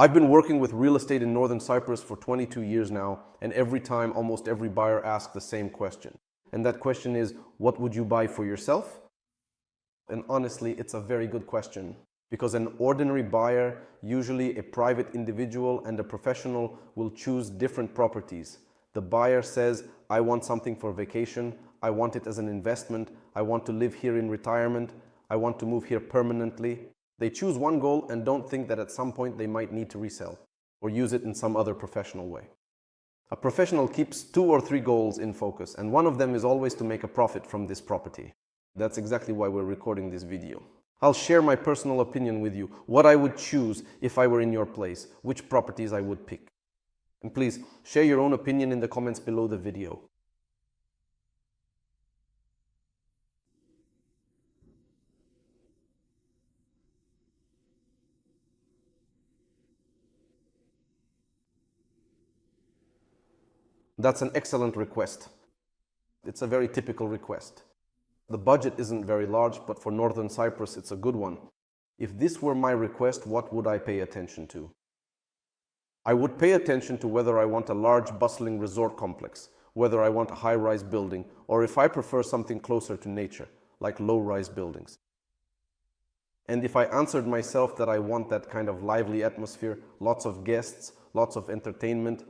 I've been working with real estate in Northern Cyprus for 22 years now, and every time, almost every buyer asks the same question. And that question is, what would you buy for yourself? And honestly, it's a very good question, because an ordinary buyer, usually a private individual and a professional, will choose different properties. The buyer says, I want something for vacation, I want it as an investment, I want to live here in retirement, I want to move here permanently. They choose one goal and don't think that at some point they might need to resell or use it in some other professional way. A professional keeps 2 or 3 goals in focus, and one of them is always to make a profit from this property. That's exactly why we're recording this video. I'll share my personal opinion with you, what I would choose if I were in your place, which properties I would pick. And please, share your own opinion in the comments below the video. That's an excellent request. It's a very typical request. The budget isn't very large, but for Northern Cyprus, it's a good one. If this were my request, what would I pay attention to? I would pay attention to whether I want a large, bustling resort complex, whether I want a high-rise building, or if I prefer something closer to nature, like low-rise buildings. And if I answered myself that I want that kind of lively atmosphere, lots of guests, lots of entertainment,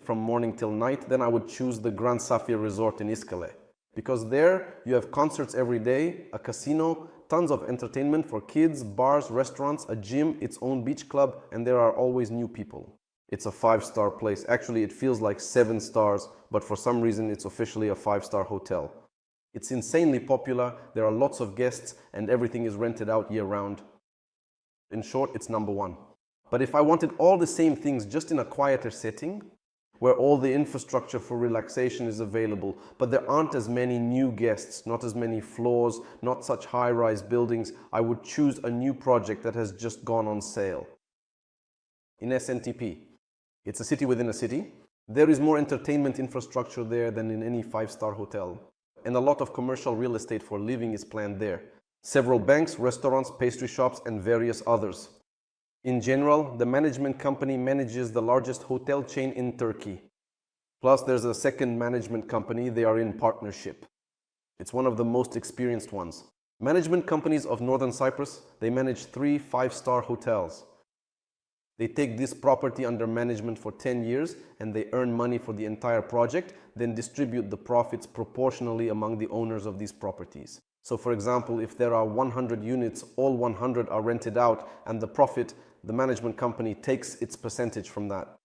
from morning till night, then I would choose the Grand Safir Resort in Iskele. Because there you have concerts every day, a casino, tons of entertainment for kids, bars, restaurants, a gym, its own beach club, and there are always new people. It's a 5-star place. Actually, it feels like 7 stars, but for some reason it's officially a 5-star hotel. It's insanely popular, there are lots of guests, and everything is rented out year-round. In short, it's number 1. But if I wanted all the same things just in a quieter setting, where all the infrastructure for relaxation is available, but there aren't as many new guests, not as many floors, not such high-rise buildings, I would choose a new project that has just gone on sale. In SNTP, it's a city within a city. There is more entertainment infrastructure there than in any 5-star hotel. And a lot of commercial real estate for living is planned there. Several banks, restaurants, pastry shops, and various others. In general, the management company manages the largest hotel chain in Turkey. Plus, there's a second management company, they are in partnership. It's one of the most experienced ones. Management companies of Northern Cyprus, they manage 3 5-star hotels. They take this property under management for 10 years and they earn money for the entire project, then distribute the profits proportionally among the owners of these properties. So for example, if there are 100 units, all 100 are rented out, and the profit, the management company takes its percentage from that.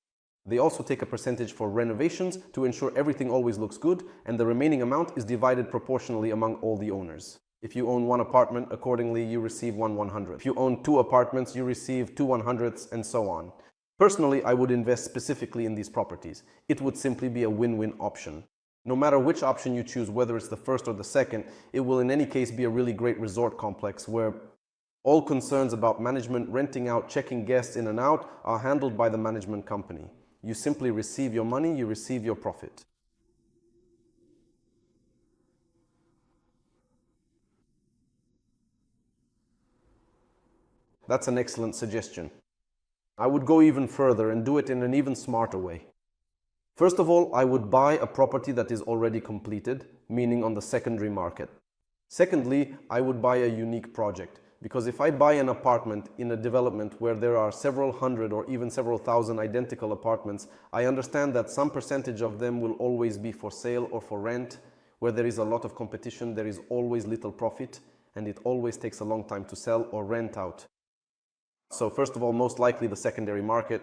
They also take a percentage for renovations to ensure everything always looks good, and the remaining amount is divided proportionally among all the owners. If you own 1 apartment, accordingly you receive 1 100th. If you own 2 apartments, you receive 2 100ths, and so on. Personally, I would invest specifically in these properties. It would simply be a win-win option. No matter which option you choose, whether it's the first or the second, it will in any case be a really great resort complex where all concerns about management, renting out, checking guests in and out are handled by the management company. You simply receive your money, you receive your profit. That's an excellent suggestion. I would go even further and do it in an even smarter way. First of all, I would buy a property that is already completed, meaning on the secondary market. Secondly, I would buy a unique project, because if I buy an apartment in a development where there are several hundred or even several thousand identical apartments, I understand that some percentage of them will always be for sale or for rent. Where there is a lot of competition, there is always little profit, and it always takes a long time to sell or rent out. So first of all, most likely the secondary market.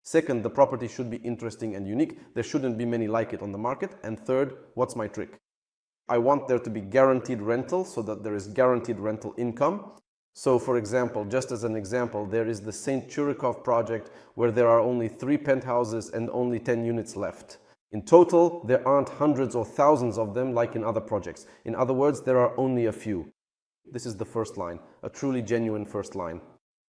Second, the property should be interesting and unique. There shouldn't be many like it on the market. And third, what's my trick? I want there to be guaranteed rental so that there is guaranteed rental income. So for example, just as an example, there is the St. Churikov project where there are only 3 penthouses and only 10 units left. In total, there aren't hundreds or thousands of them like in other projects. In other words, there are only a few. This is the first line, a truly genuine first line.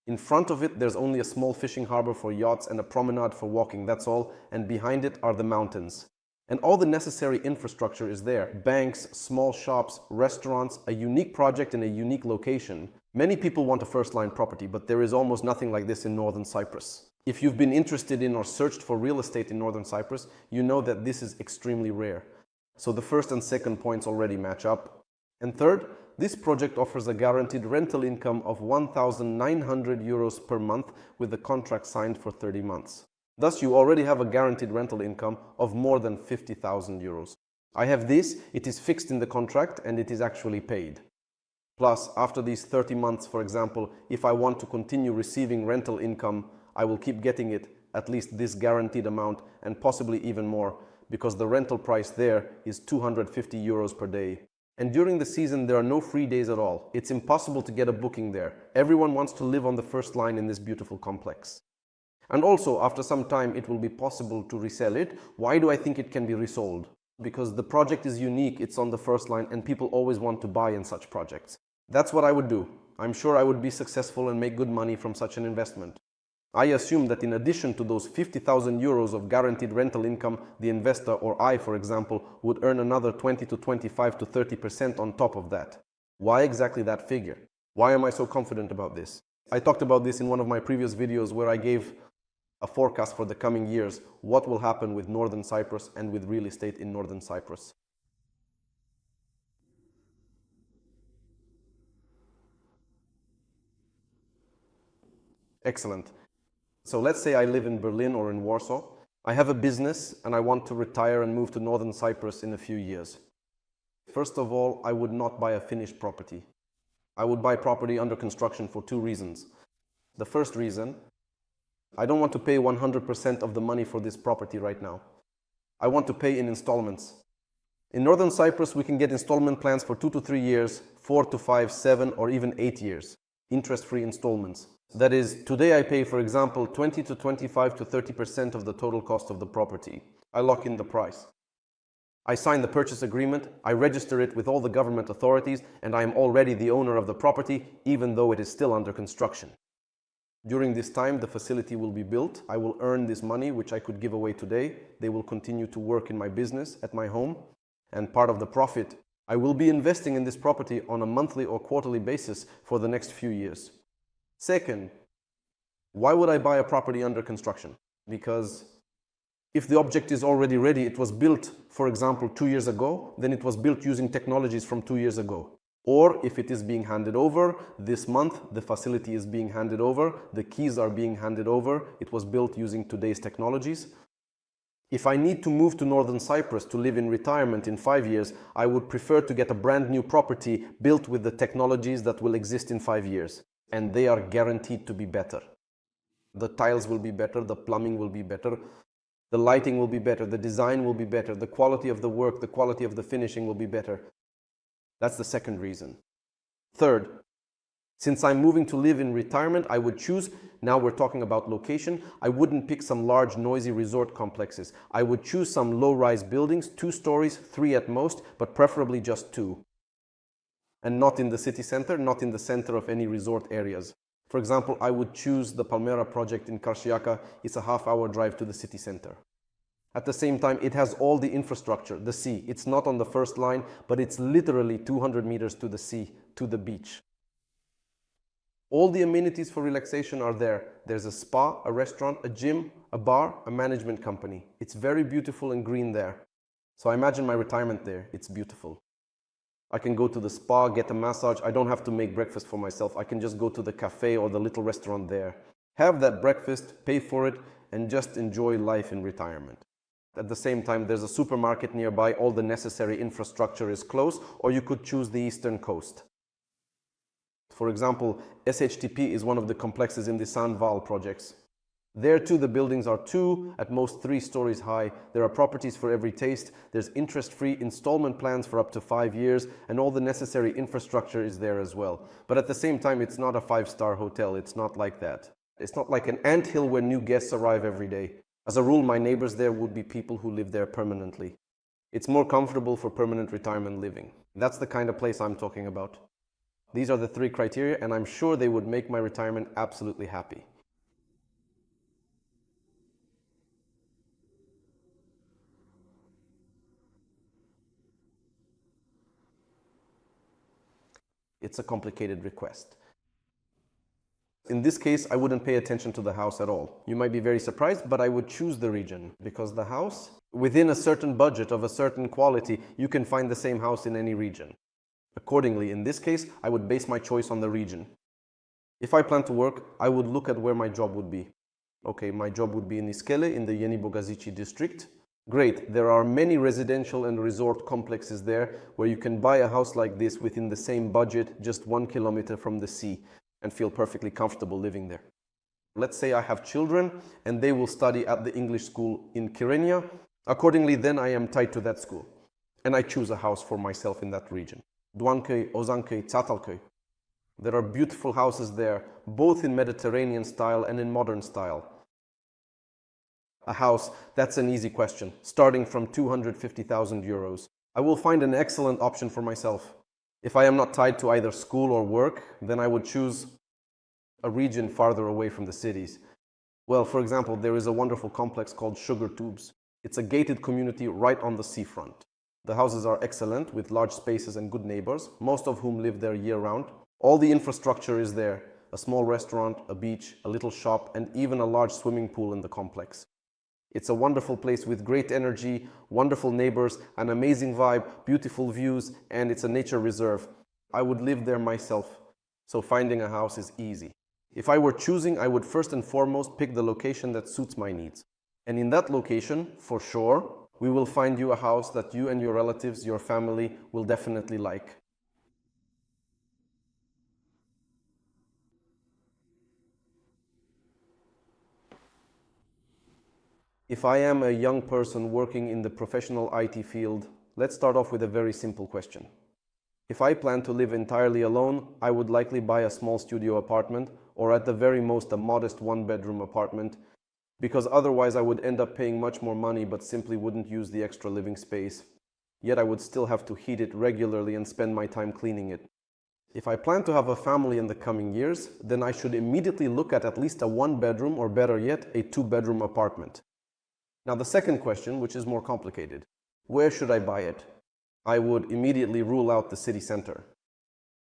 In front of it, there's only a small fishing harbor for yachts and a promenade for walking, that's all, and behind it are the mountains. And all the necessary infrastructure is there. Banks, small shops, restaurants, a unique project in a unique location. Many people want a first-line property, but there is almost nothing like this in Northern Cyprus. If you've been interested in or searched for real estate in Northern Cyprus, you know that this is extremely rare. So the first and second points already match up. And third, this project offers a guaranteed rental income of 1,900 euros per month with the contract signed for 30 months. Thus, you already have a guaranteed rental income of more than 50,000 euros. I have this, it is fixed in the contract and it is actually paid. Plus, after these 30 months, for example, if I want to continue receiving rental income, I will keep getting it, at least this guaranteed amount, and possibly even more, because the rental price there is 250 euros per day. And during the season, there are no free days at all. It's impossible to get a booking there. Everyone wants to live on the first line in this beautiful complex. And also, after some time, it will be possible to resell it. Why do I think it can be resold? Because the project is unique, it's on the first line, and people always want to buy in such projects. That's what I would do. I'm sure I would be successful and make good money from such an investment. I assume that in addition to those 50,000 euros of guaranteed rental income, the investor, or I, for example, would earn another 20 to 25 to 30% on top of that. Why exactly that figure? Why am I so confident about this? I talked about this in one of my previous videos where I gave a forecast for the coming years, what will happen with Northern Cyprus and with real estate in Northern Cyprus. Excellent. So let's say I live in Berlin or in Warsaw. I have a business and I want to retire and move to Northern Cyprus in a few years. First of all, I would not buy a finished property. I would buy property under construction for two reasons. The first reason, I don't want to pay 100% of the money for this property right now. I want to pay in installments. In Northern Cyprus, we can get installment plans for 2 to 3 years, 4 to 5, 7, or even 8 years. Interest-free installments. That is, today I pay, for example, 20 to 25 to 30% of the total cost of the property. I lock in the price. I sign the purchase agreement, I register it with all the government authorities, and I am already the owner of the property, even though it is still under construction. During this time, the facility will be built. I will earn this money, which I could give away today. They will continue to work in my business at my home, and part of the profit, I will be investing in this property on a monthly or quarterly basis for the next few years. Second, why would I buy a property under construction? Because if the object is already ready, it was built, for example, 2 years ago, then it was built using technologies from 2 years ago. Or if it is being handed over, this month the facility is being handed over, the keys are being handed over, it was built using today's technologies. If I need to move to Northern Cyprus to live in retirement in 5 years, I would prefer to get a brand new property built with the technologies that will exist in 5 years. And they are guaranteed to be better. The tiles will be better, the plumbing will be better, the lighting will be better, the design will be better, the quality of the work, the quality of the finishing will be better. That's the second reason. Third, since I'm moving to live in retirement, I would choose, now we're talking about location, I wouldn't pick some large noisy resort complexes. I would choose some low-rise buildings, 2 stories, 3 at most, but preferably just 2. And not in the city center, not in the center of any resort areas. For example, I would choose the Palmera project in Karşıyaka. It's a half-hour drive to the city center. At the same time, it has all the infrastructure, the sea. It's not on the first line, but it's literally 200 meters to the sea, to the beach. All the amenities for relaxation are there. There's a spa, a restaurant, a gym, a bar, a management company. It's very beautiful and green there. So I imagine my retirement there. It's beautiful. I can go to the spa, get a massage. I don't have to make breakfast for myself. I can just go to the cafe or the little restaurant there. Have that breakfast, pay for it, and just enjoy life in retirement. At the same time, there's a supermarket nearby. All the necessary infrastructure is close, or you could choose the eastern coast. For example, SHTP is one of the complexes in the Sanval projects. There too, the buildings are 2, at most 3 stories high. There are properties for every taste. There's interest-free installment plans for up to 5 years, and all the necessary infrastructure is there as well. But at the same time, it's not a 5-star hotel. It's not like that. It's not like an anthill where new guests arrive every day. As a rule, my neighbors there would be people who live there permanently. It's more comfortable for permanent retirement living. That's the kind of place I'm talking about. These are the 3 criteria, and I'm sure they would make my retirement absolutely happy. It's a complicated request. In this case, I wouldn't pay attention to the house at all. You might be very surprised, but I would choose the region because the house, within a certain budget of a certain quality, you can find the same house in any region. Accordingly, in this case, I would base my choice on the region. If I plan to work, I would look at where my job would be. Okay, my job would be in Iskele, in the Yeni Bogazici district. Great, there are many residential and resort complexes there where you can buy a house like this within the same budget, just 1 kilometer from the sea, and feel perfectly comfortable living there. Let's say I have children and they will study at the English school in Kyrenia. Accordingly, then I am tied to that school and I choose a house for myself in that region. Duankei, Ozankei, Tsatalkei. There are beautiful houses there, both in Mediterranean style and in modern style. A house, that's an easy question, starting from 250,000 euros. I will find an excellent option for myself. If I am not tied to either school or work, then I would choose a region farther away from the cities. Well, for example, there is a wonderful complex called Sugar Tubes. It's a gated community right on the seafront. The houses are excellent, with large spaces and good neighbors, most of whom live there year-round. All the infrastructure is there, a small restaurant, a beach, a little shop, and even a large swimming pool in the complex. It's a wonderful place with great energy, wonderful neighbors, an amazing vibe, beautiful views, and it's a nature reserve. I would live there myself, so finding a house is easy. If I were choosing, I would first and foremost pick the location that suits my needs. And in that location, for sure, we will find you a house that you and your relatives, your family, will definitely like. If I am a young person working in the professional IT field, let's start off with a very simple question. If I plan to live entirely alone, I would likely buy a small studio apartment, or at the very most a modest one-bedroom apartment, because otherwise I would end up paying much more money but simply wouldn't use the extra living space. Yet I would still have to heat it regularly and spend my time cleaning it. If I plan to have a family in the coming years, then I should immediately look at least a one-bedroom, or better yet, a two-bedroom apartment. Now the second question, which is more complicated. Where should I buy it? I would immediately rule out the city center.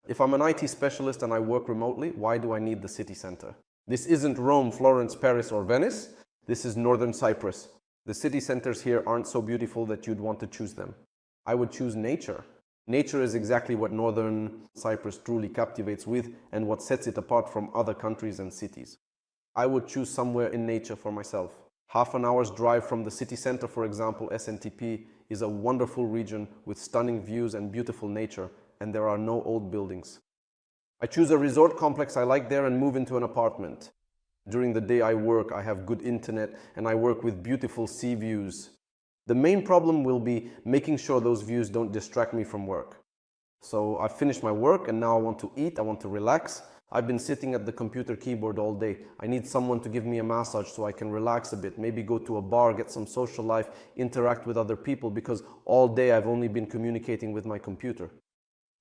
If I'm an IT specialist and I work remotely, why do I need the city center? This isn't Rome, Florence, Paris, or Venice. This is Northern Cyprus. The city centers here aren't so beautiful that you'd want to choose them. I would choose nature. Nature is exactly what Northern Cyprus truly captivates with and what sets it apart from other countries and cities. I would choose somewhere in nature for myself. Half an hour's drive from the city center, for example, SNTP, is a wonderful region with stunning views and beautiful nature, and there are no old buildings. I choose a resort complex I like there and move into an apartment. During the day I work, I have good internet, and I work with beautiful sea views. The main problem will be making sure those views don't distract me from work. So I've finished my work and now I want to eat, I want to relax. I've been sitting at the computer keyboard all day. I need someone to give me a massage so I can relax a bit, maybe go to a bar, get some social life, interact with other people, because all day I've only been communicating with my computer.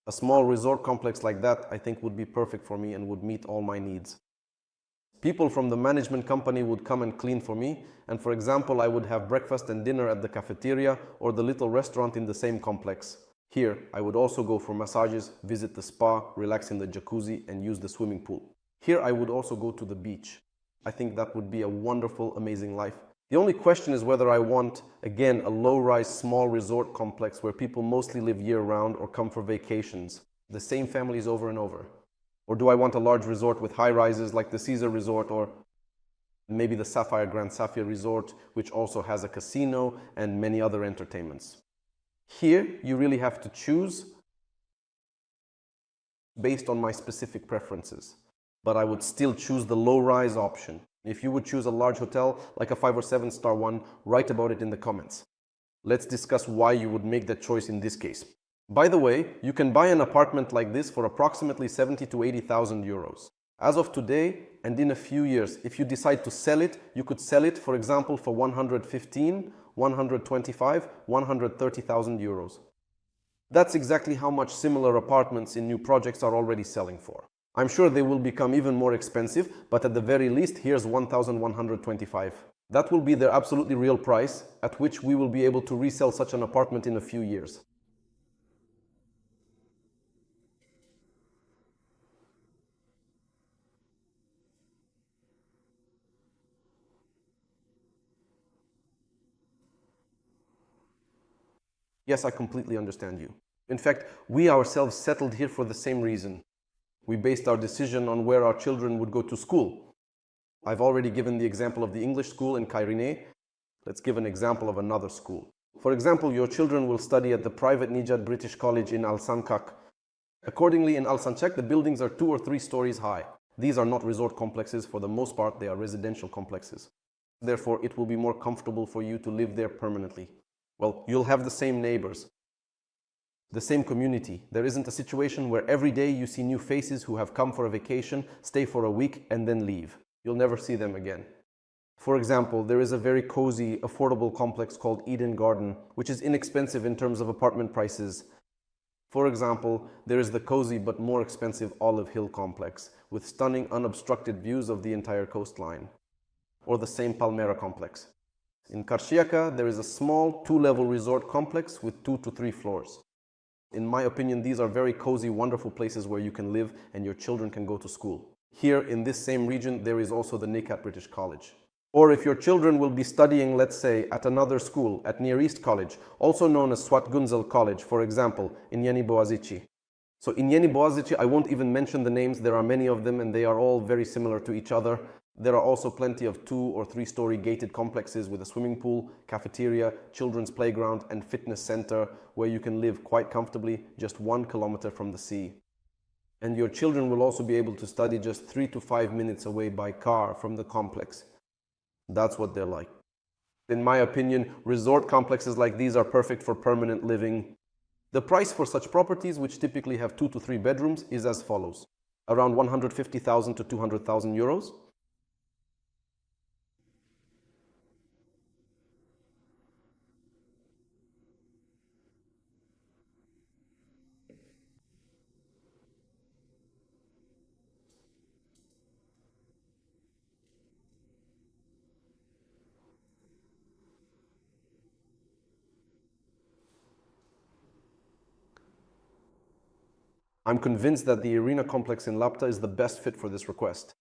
A small resort complex like that, I think, would be perfect for me and would meet all my needs. People from the management company would come and clean for me, and for example, I would have breakfast and dinner at the cafeteria or the little restaurant in the same complex. Here, I would also go for massages, visit the spa, relax in the jacuzzi, and use the swimming pool. Here, I would also go to the beach. I think that would be a wonderful, amazing life. The only question is whether I want, again, a low-rise, small resort complex where people mostly live year-round or come for vacations, the same families over and over. Or do I want a large resort with high-rises like the Caesar Resort, or maybe the Sapphire Grand Safia Resort, which also has a casino and many other entertainments. Here, you really have to choose based on my specific preferences, but I would still choose the low-rise option. If you would choose a large hotel, like a 5 or 7-star one, write about it in the comments. Let's discuss why you would make that choice in this case. By the way, you can buy an apartment like this for approximately 70 to 80,000 euros. As of today, and in a few years, if you decide to sell it, you could sell it, for example, for 115, 125, 130,000 euros. That's exactly how much similar apartments in new projects are already selling for. I'm sure they will become even more expensive, but at the very least, here's 1,125. That will be their absolutely real price, at which we will be able to resell such an apartment in a few years. Yes, I completely understand you. In fact, we ourselves settled here for the same reason. We based our decision on where our children would go to school. I've already given the example of the English school in Kairine. Let's give an example of another school. For example, your children will study at the private Nijad British College in Alsancak. Accordingly, in Alsancak, the buildings are 2 or 3 stories high. These are not resort complexes. For the most part, they are residential complexes. Therefore, it will be more comfortable for you to live there permanently. Well, you'll have the same neighbors, the same community. There isn't a situation where every day you see new faces who have come for a vacation, stay for a week, and then leave. You'll never see them again. For example, there is a very cozy, affordable complex called Eden Garden, which is inexpensive in terms of apartment prices. For example, there is the cozy but more expensive Olive Hill complex, with stunning unobstructed views of the entire coastline. Or the same Palmera complex. In Karşıyaka, there is a small 2-level resort complex with 2 to 3 floors. In my opinion, these are very cozy, wonderful places where you can live and your children can go to school. Here, in this same region, there is also the Nekat British College. Or if your children will be studying, let's say, at another school, at Near East College, also known as Suat Gunzel College, for example, in Yeni Boğaziçi. So in Yeni Boğaziçi, I won't even mention the names. There are many of them and they are all very similar to each other. There are also plenty of 2 or 3-story gated complexes with a swimming pool, cafeteria, children's playground, and fitness center where you can live quite comfortably just 1 kilometer from the sea. And your children will also be able to study just 3 to 5 minutes away by car from the complex. That's what they're like. In my opinion, resort complexes like these are perfect for permanent living. The price for such properties, which typically have 2 to 3 bedrooms, is as follows. Around 150,000 to 200,000 euros. I'm convinced that the arena complex in Lapta is the best fit for this request.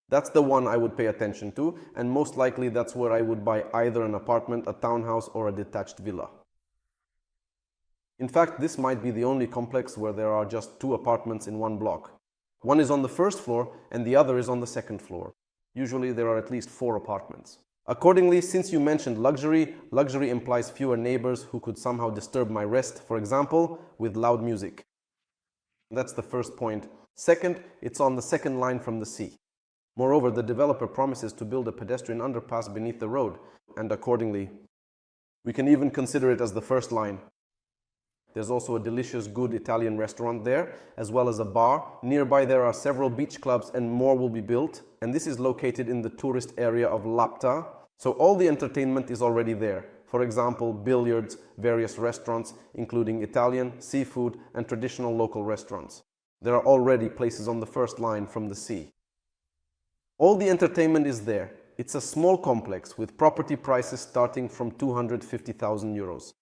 That's the one I would pay attention to, and most likely that's where I would buy either an apartment, a townhouse, or a detached villa. In fact, this might be the only complex where there are just 2 apartments in one block. One is on the 1st floor and the other is on the 2nd floor. Usually there are at least 4 apartments. Accordingly, since you mentioned luxury, luxury implies fewer neighbors who could somehow disturb my rest, for example, with loud music. That's the first point. Second, it's on the 2nd line from the sea. Moreover, the developer promises to build a pedestrian underpass beneath the road, and accordingly, we can even consider it as the 1st line. There's also a delicious, good Italian restaurant there, as well as a bar. Nearby there are several beach clubs and more will be built, and this is located in the tourist area of Lapta, so all the entertainment is already there. For example, billiards, various restaurants, including Italian, seafood, and traditional local restaurants. There are already places on the 1st line from the sea. All the entertainment is there. It's a small complex with property prices starting from 250,000 euros.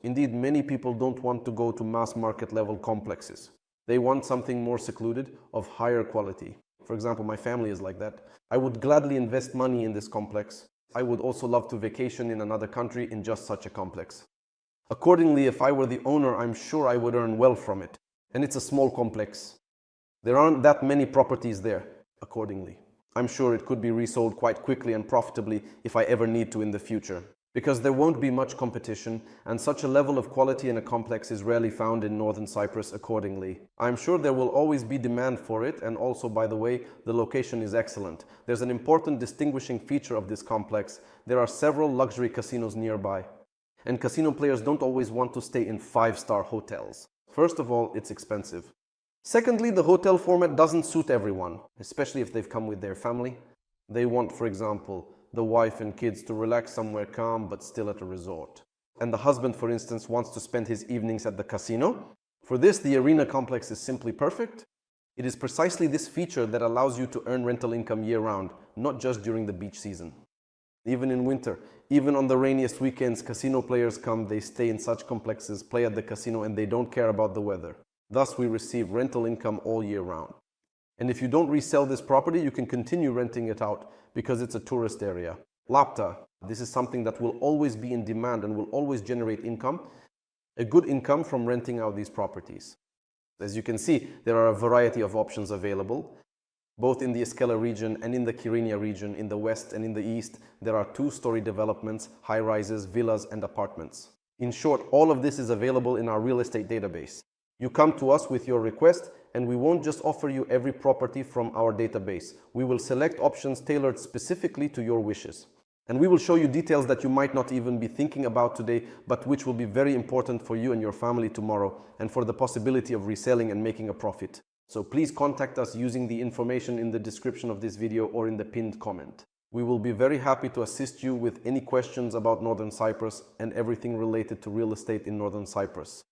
Indeed, many people don't want to go to mass market level complexes. They want something more secluded, of higher quality. For example, my family is like that. I would gladly invest money in this complex. I would also love to vacation in another country in just such a complex. Accordingly, if I were the owner, I'm sure I would earn well from it. And it's a small complex. There aren't that many properties there, accordingly. I'm sure it could be resold quite quickly and profitably if I ever need to in the future. Because there won't be much competition, and such a level of quality in a complex is rarely found in Northern Cyprus accordingly. I'm sure there will always be demand for it, and also, by the way, the location is excellent. There's an important distinguishing feature of this complex. There are several luxury casinos nearby. And casino players don't always want to stay in 5-star hotels. First of all, it's expensive. Secondly, the hotel format doesn't suit everyone, especially if they've come with their family. They want, for example, the wife and kids to relax somewhere calm but still at a resort. And the husband, for instance, wants to spend his evenings at the casino. For this, the arena complex is simply perfect. It is precisely this feature that allows you to earn rental income year-round, not just during the beach season. Even in winter, even on the rainiest weekends, casino players come, they stay in such complexes, play at the casino, and they don't care about the weather. Thus, we receive rental income all year round. And if you don't resell this property, you can continue renting it out because it's a tourist area. Lapta, this is something that will always be in demand and will always generate income a good income from renting out these properties. As you can see, there are a variety of options available. Both in the Iskele region and in the Kyrenia region, in the west and in the east, there are two-story developments, high-rises, villas and apartments. In short, all of this is available in our real estate database. You come to us with your request and we won't just offer you every property from our database. We will select options tailored specifically to your wishes. And we will show you details that you might not even be thinking about today, but which will be very important for you and your family tomorrow, and for the possibility of reselling and making a profit. So please contact us using the information in the description of this video or in the pinned comment. We will be very happy to assist you with any questions about Northern Cyprus and everything related to real estate in Northern Cyprus.